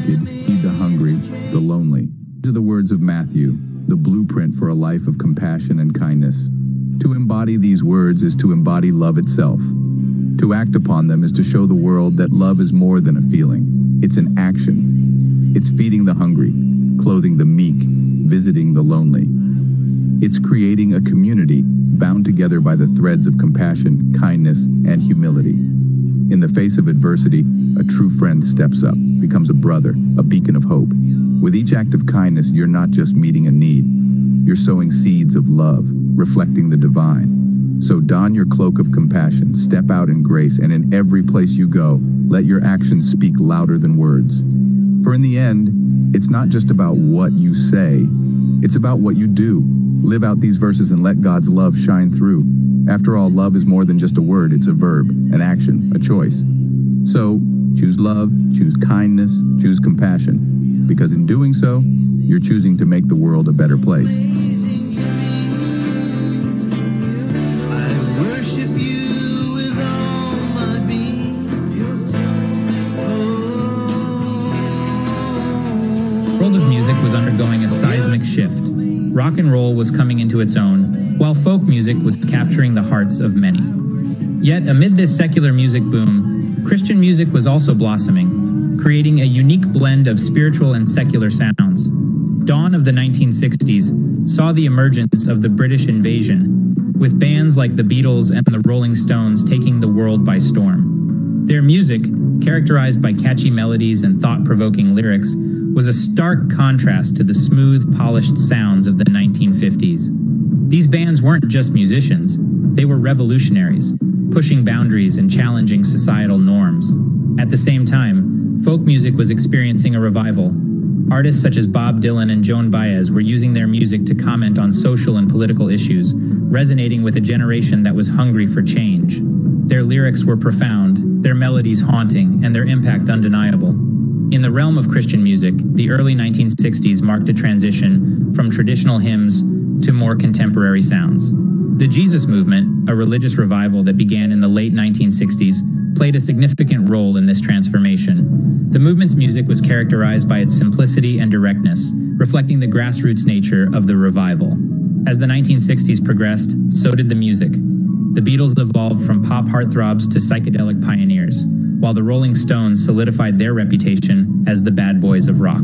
naked, feed the hungry, the lonely. These are the words of Matthew, the blueprint for a life of compassion and kindness. To embody these words is to embody love itself. To act upon them is to show the world that love is more than a feeling. It's an action. It's feeding the hungry, clothing the meek, visiting the lonely. It's creating a community bound together by the threads of compassion, kindness, and humility. In the face of adversity, a true friend steps up, becomes a brother, a beacon of hope. With each act of kindness, you're not just meeting a need. You're sowing seeds of love, reflecting the divine. So don your cloak of compassion, step out in grace, and in every place you go, let your actions speak louder than words. For in the end, it's not just about what you say, it's about what you do. Live out these verses and let God's love shine through. After all, love is more than just a word, it's a verb, an action, a choice. So, choose love, choose kindness, choose compassion. Because in doing so, you're choosing to make the world a better place. The world of music was undergoing a seismic shift. Rock and roll was coming into its own, while folk music was capturing the hearts of many. Yet, amid this secular music boom, Christian music was also blossoming, creating a unique blend of spiritual and secular sounds. Dawn of the 1960s saw the emergence of the British invasion, with bands like the Beatles and the Rolling Stones taking the world by storm. Their music, characterized by catchy melodies and thought-provoking lyrics, was a stark contrast to the smooth, polished sounds of the 1950s. These bands weren't just musicians, they were revolutionaries, pushing boundaries and challenging societal norms. At the same time, folk music was experiencing a revival. Artists such as Bob Dylan and Joan Baez were using their music to comment on social and political issues, resonating with a generation that was hungry for change. Their lyrics were profound, their melodies haunting, and their impact undeniable. In the realm of Christian music, the early 1960s marked a transition from traditional hymns to more contemporary sounds. The Jesus movement, a religious revival that began in the late 1960s, played a significant role in this transformation. The movement's music was characterized by its simplicity and directness, reflecting the grassroots nature of the revival. As the 1960s progressed, so did the music. The Beatles evolved from pop heartthrobs to psychedelic pioneers, while the Rolling Stones solidified their reputation as the bad boys of rock.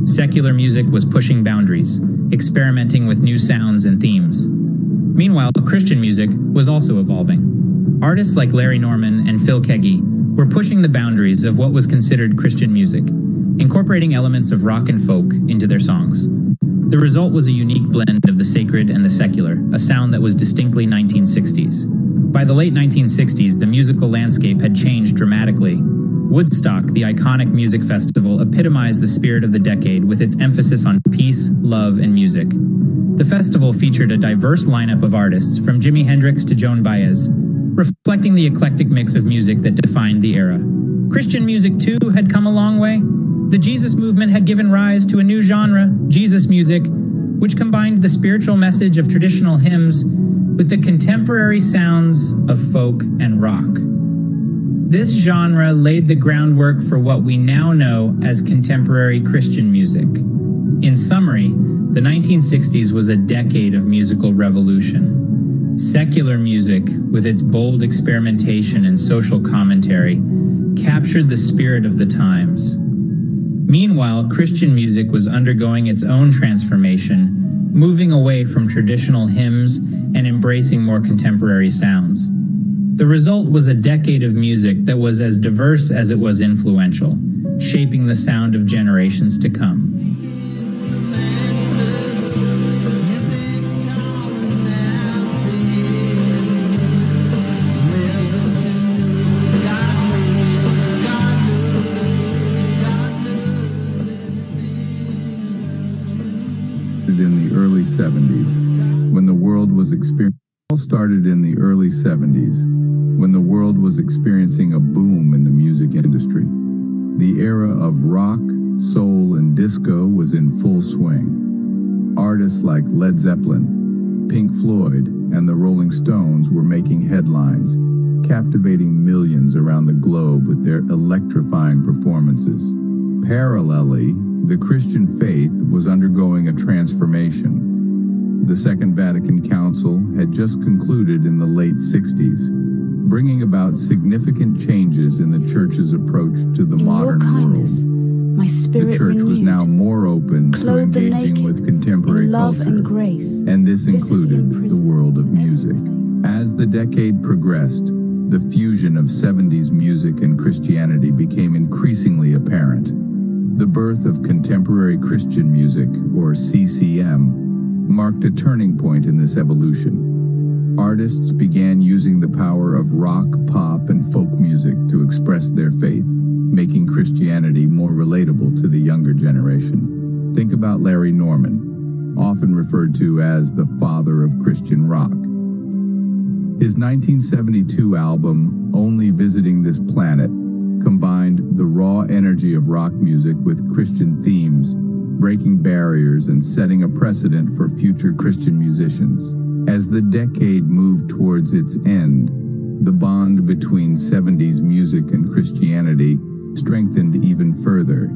Secular music was pushing boundaries, experimenting with new sounds and themes. Meanwhile, Christian music was also evolving. Artists like Larry Norman and Phil Keoggy were pushing the boundaries of what was considered Christian music, incorporating elements of rock and folk into their songs. The result was a unique blend of the sacred and the secular, a sound that was distinctly 1960s. By the late 1960s, the musical landscape had changed dramatically. Woodstock, the iconic music festival, epitomized the spirit of the decade with its emphasis on peace, love, and music. The festival featured a diverse lineup of artists, from Jimi Hendrix to Joan Baez, reflecting the eclectic mix of music that defined the era. Christian music, too, had come a long way. The Jesus movement had given rise to a new genre, Jesus music, which combined the spiritual message of traditional hymns with the contemporary sounds of folk and rock. This genre laid the groundwork for what we now know as contemporary Christian music. In summary, the 1960s was a decade of musical revolution. Secular music, with its bold experimentation and social commentary, captured the spirit of the times. Meanwhile, Christian music was undergoing its own transformation, moving away from traditional hymns and embracing more contemporary sounds. The result was a decade of music that was as diverse as it was influential, shaping the sound of generations to come. In the early 70s, when the world was experiencing a boom in the music industry. The era of rock, soul, and disco was in full swing. Artists like Led Zeppelin, Pink Floyd, and the Rolling Stones were making headlines, captivating millions around the globe with their electrifying performances. Parallelly, the Christian faith was undergoing a transformation. The Second Vatican Council had just concluded in the late 60s, bringing about significant changes in the Church's approach to the modern world. My spirit the Church was now more open to engaging with contemporary love culture, and grace. and this included the world of music. As the decade progressed, the fusion of 70s music and Christianity became increasingly apparent. The birth of contemporary Christian music, or CCM, marked a turning point in this evolution. Artists began using the power of rock, pop, and folk music to express their faith, making Christianity more relatable to the younger generation. Think about Larry Norman, often referred to as the father of Christian rock. His 1972 album, Only Visiting This Planet, combined the raw energy of rock music with Christian themes, breaking barriers and setting a precedent for future Christian musicians. As the decade moved towards its end, the bond between 70s music and Christianity strengthened even further.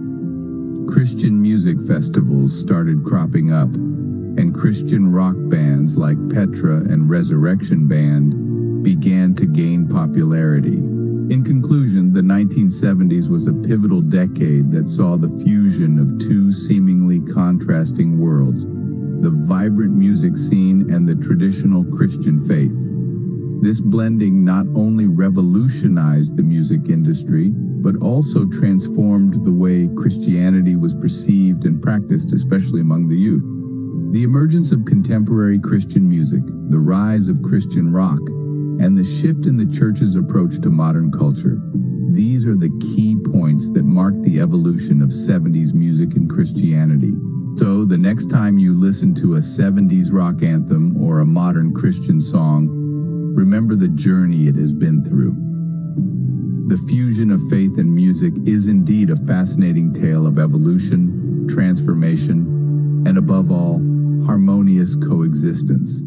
Christian music festivals started cropping up, and Christian rock bands like Petra and Resurrection Band began to gain popularity. In conclusion, the 1970s was a pivotal decade that saw the fusion of two seemingly contrasting worlds, the vibrant music scene and the traditional Christian faith. This blending not only revolutionized the music industry, but also transformed the way Christianity was perceived and practiced, especially among the youth. The emergence of contemporary Christian music, the rise of Christian rock, and the shift in the Church's approach to modern culture. These are the key points that mark the evolution of 70s music and Christianity. So, the next time you listen to a 70s rock anthem or a modern Christian song, remember the journey it has been through. The fusion of faith and music is indeed a fascinating tale of evolution, transformation, and above all, harmonious coexistence.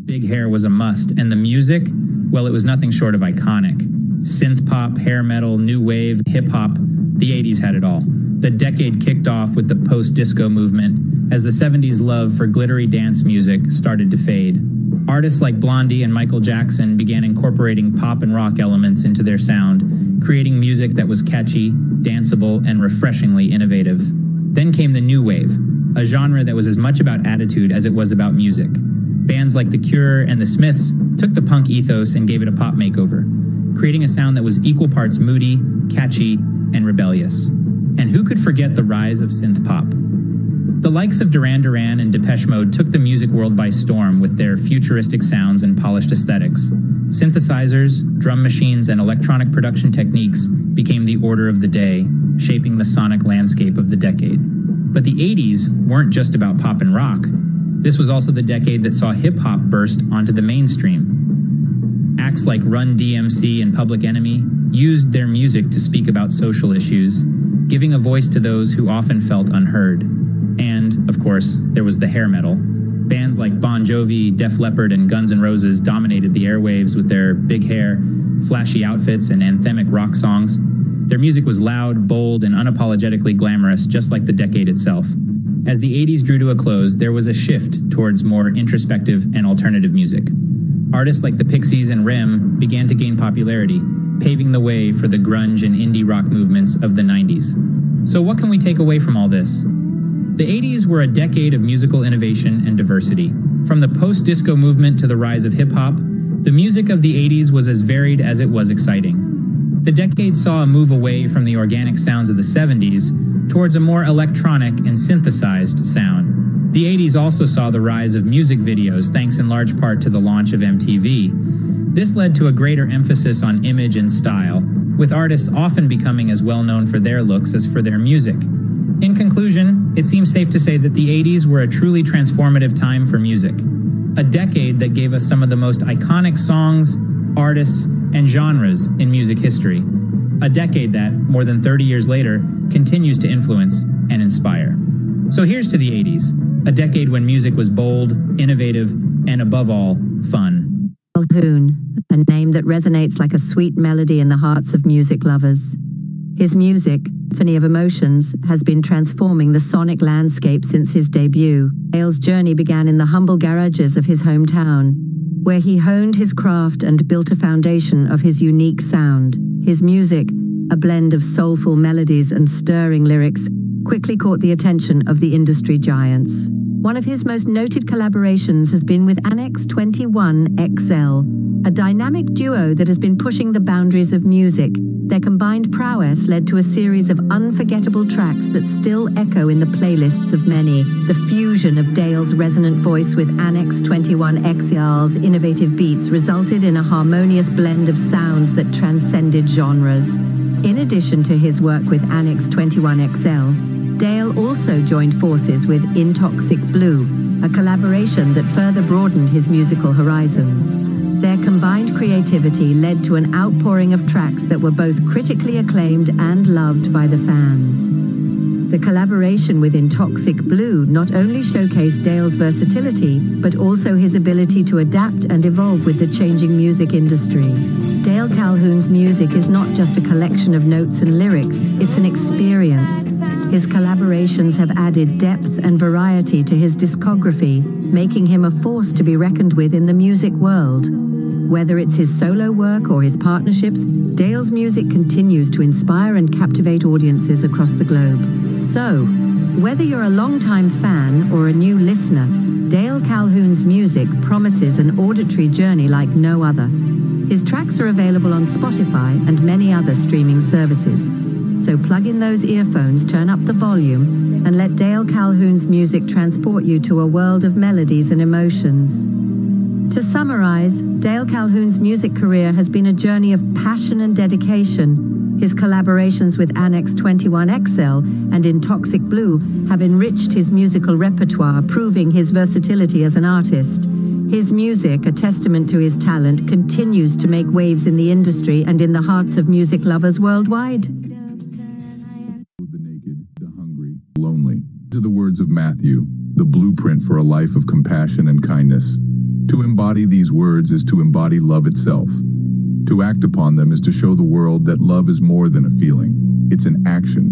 Big hair was a must, and the music, well, it was nothing short of iconic. Synth pop, hair metal, new wave, hip hop, the 80s had it all. The decade kicked off with the post-disco movement as the 70s love for glittery dance music started to fade. Artists like Blondie and Michael Jackson began incorporating pop and rock elements into their sound, creating music that was catchy, danceable, and refreshingly innovative. Then came the new wave, a genre that was as much about attitude as it was about music. Bands like The Cure and The Smiths took the punk ethos and gave it a pop makeover, creating a sound that was equal parts moody, catchy, and rebellious. And who could forget the rise of synth pop? The likes of Duran Duran and Depeche Mode took the music world by storm with their futuristic sounds and polished aesthetics. Synthesizers, drum machines, and electronic production techniques became the order of the day, shaping the sonic landscape of the decade. But the 80s weren't just about pop and rock. This was also the decade that saw hip-hop burst onto the mainstream. Acts like Run DMC and Public Enemy used their music to speak about social issues, giving a voice to those who often felt unheard. And, of course, there was the hair metal. Bands like Bon Jovi, Def Leppard, and Guns N' Roses dominated the airwaves with their big hair, flashy outfits, and anthemic rock songs. Their music was loud, bold, and unapologetically glamorous, just like the decade itself. As the 80s drew to a close, there was a shift towards more introspective and alternative music. Artists like the Pixies and Rem began to gain popularity, paving the way for the grunge and indie rock movements of the 90s. So what can we take away from all this? The 80s were a decade of musical innovation and diversity. From the post-disco movement to the rise of hip-hop, the music of the 80s was as varied as it was exciting. The decade saw a move away from the organic sounds of the 70s towards a more electronic and synthesized sound. The 80s also saw the rise of music videos thanks in large part to the launch of MTV. This led to a greater emphasis on image and style, with artists often becoming as well known for their looks as for their music. In conclusion, it seems safe to say that the 80s were a truly transformative time for music. A decade that gave us some of the most iconic songs, artists, and genres in music history. A decade that, more than 30 years later, continues to influence and inspire. So here's to the 80s, a decade when music was bold, innovative, and above all, fun. Hoon. a name that resonates like a sweet melody in the hearts of music lovers. His music, Symphony of Emotions, has been transforming the sonic landscape since his debut. Dale's journey began in the humble garages of his hometown, where he honed his craft and built a foundation of his unique sound. His music, a blend of soulful melodies and stirring lyrics, quickly caught the attention of the industry giants. One of his most noted collaborations has been with Annex 21XL, a dynamic duo that has been pushing the boundaries of music. Their combined prowess led to a series of unforgettable tracks that still echo in the playlists of many. The fusion of Dale's resonant voice with Annex 21XL's innovative beats resulted in a harmonious blend of sounds that transcended genres. In addition to his work with Annex 21XL, Dale also joined forces with Intoxic Blue, a collaboration that further broadened his musical horizons. Their combined creativity led to an outpouring of tracks that were both critically acclaimed and loved by the fans. The collaboration with Intoxic Blue not only showcased Dale's versatility, but also his ability to adapt and evolve with the changing music industry. Dale Calhoun's music is not just a collection of notes and lyrics, it's an experience. His collaborations have added depth and variety to his discography, making him a force to be reckoned with in the music world. Whether it's his solo work or his partnerships, Dale's music continues to inspire and captivate audiences across the globe. So, whether you're a longtime fan or a new listener, Dale Calhoun's music promises an auditory journey like no other. His tracks are available on Spotify and many other streaming services. So plug in those earphones, turn up the volume, and let Dale Calhoun's music transport you to a world of melodies and emotions. To summarize, Dale Calhoun's music career has been a journey of passion and dedication. His collaborations with Annex 21XL and Intoxic Blue have enriched his musical repertoire, proving his versatility as an artist. His music, a testament to his talent, continues to make waves in the industry and in the hearts of music lovers worldwide. The naked, the hungry, lonely. To the words of Matthew, the blueprint for a life of compassion and kindness. To embody these words is to embody love itself. To act upon them is to show the world that love is more than a feeling. It's an action.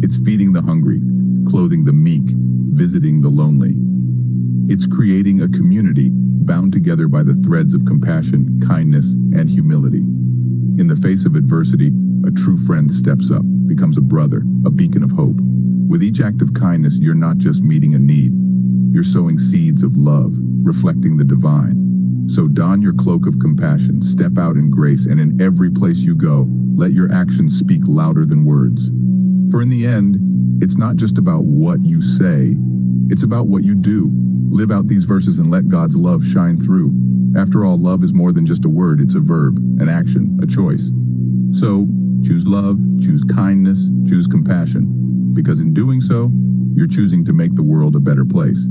It's feeding the hungry, clothing the meek, visiting the lonely. It's creating a community bound together by the threads of compassion, kindness, and humility. In the face of adversity, a true friend steps up, becomes a brother, a beacon of hope. With each act of kindness, you're not just meeting a need. You're sowing seeds of love, reflecting the divine. So don your cloak of compassion, step out in grace, and in every place you go, let your actions speak louder than words. For in the end, it's not just about what you say, it's about what you do. Live out these verses and let God's love shine through. After all, love is more than just a word, it's a verb, an action, a choice. So, choose love, choose kindness, choose compassion, because in doing so, you're choosing to make the world a better place.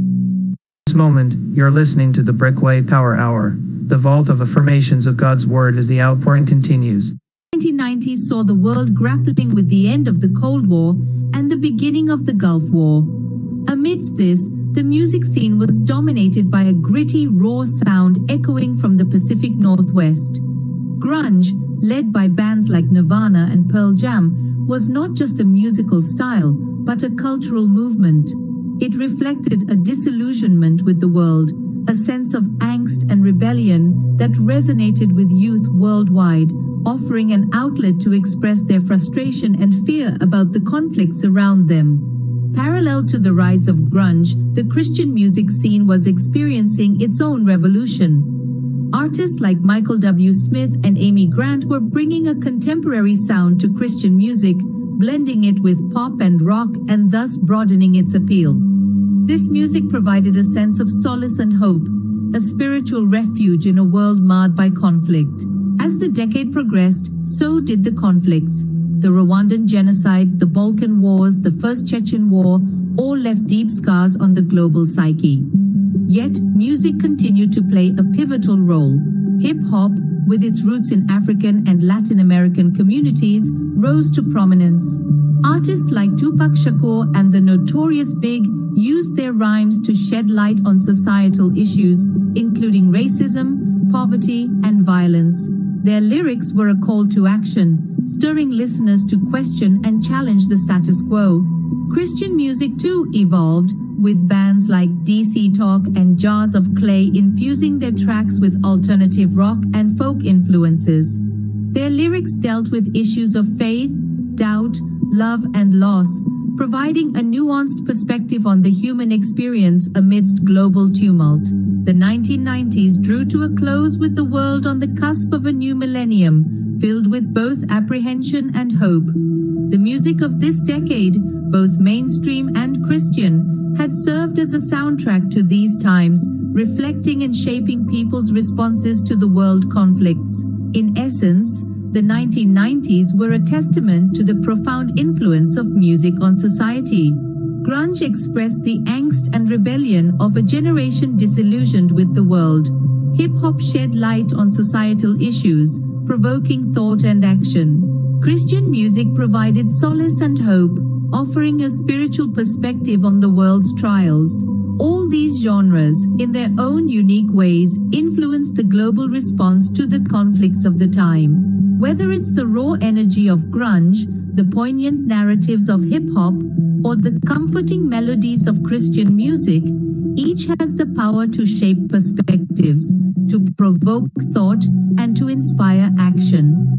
This moment, you're listening to the Brickway Power Hour, the vault of affirmations of God's Word as the outpouring continues. The 1990s saw the world grappling with the end of the Cold War and the beginning of the Gulf War. Amidst this, the music scene was dominated by a gritty, raw sound echoing from the Pacific Northwest. Grunge, led by bands like Nirvana and Pearl Jam, was not just a musical style, but a cultural movement. It reflected a disillusionment with the world, a sense of angst and rebellion that resonated with youth worldwide, offering an outlet to express their frustration and fear about the conflicts around them. Parallel to the rise of grunge, the Christian music scene was experiencing its own revolution. Artists like Michael W. Smith and Amy Grant were bringing a contemporary sound to Christian music, blending it with pop and rock and thus broadening its appeal. This music provided a sense of solace and hope, a spiritual refuge in a world marred by conflict. As the decade progressed, so did the conflicts. The Rwandan genocide, the Balkan Wars, the First Chechen War, all left deep scars on the global psyche. Yet, music continued to play a pivotal role. Hip-hop, with its roots in African and Latin American communities, rose to prominence. Artists like Tupac Shakur and the Notorious Big used their rhymes to shed light on societal issues, including racism, poverty, and violence. Their lyrics were a call to action, stirring listeners to question and challenge the status quo. Christian music too evolved, with bands like DC Talk and Jars of Clay infusing their tracks with alternative rock and folk influences. Their lyrics dealt with issues of faith, doubt, love, and loss, providing a nuanced perspective on the human experience amidst global tumult. The 1990s drew to a close with the world on the cusp of a new millennium, filled with both apprehension and hope. The music of this decade, both mainstream and Christian, had served as a soundtrack to these times, reflecting and shaping people's responses to the world conflicts. In essence, the 1990s were a testament to the profound influence of music on society. Grunge expressed the angst and rebellion of a generation disillusioned with the world. Hip-hop shed light on societal issues, provoking thought and action. Christian music provided solace and hope, offering a spiritual perspective on the world's trials. All these genres, in their own unique ways, influenced the global response to the conflicts of the time. Whether it's the raw energy of grunge, the poignant narratives of hip-hop, or the comforting melodies of Christian music, each has the power to shape perspectives, to provoke thought, and to inspire action.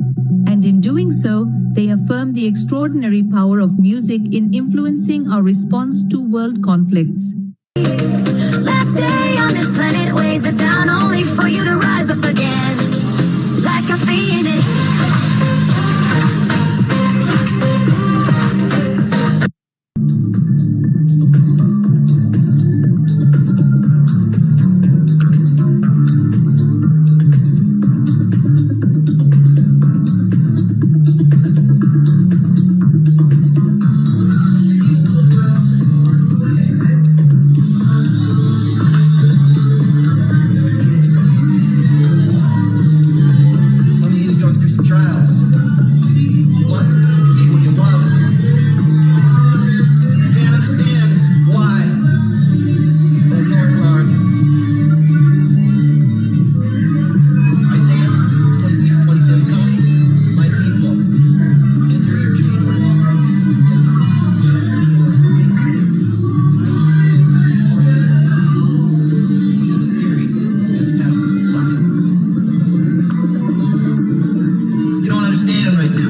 And in doing so, they affirm the extraordinary power of music in influencing our response to world conflicts. Last day on this planet weighs it down only for you to rise up again, like a phoenix. Understand right now.